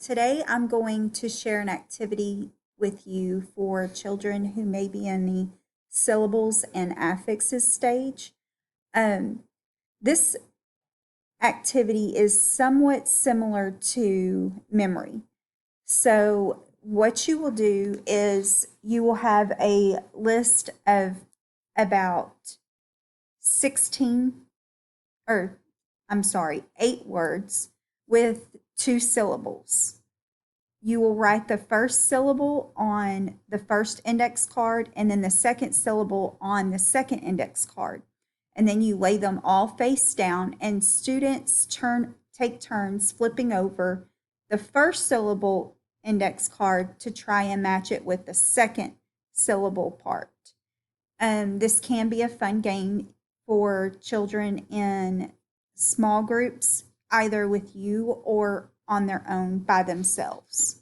Today I'm going to share an activity with you for children who may be in the syllables and affixes stage. Um, this activity is somewhat similar to memory. So, what you will do is you will have a list of about 16, or I'm sorry, 8 words with 2 syllables. You will write the first syllable on the first index card and then the second syllable on the second index card. And then you lay them all face down, and students take turns flipping over the first syllable index card to try and match it with the second syllable part. This can be a fun game for children in small groups, either with you or on their own by themselves.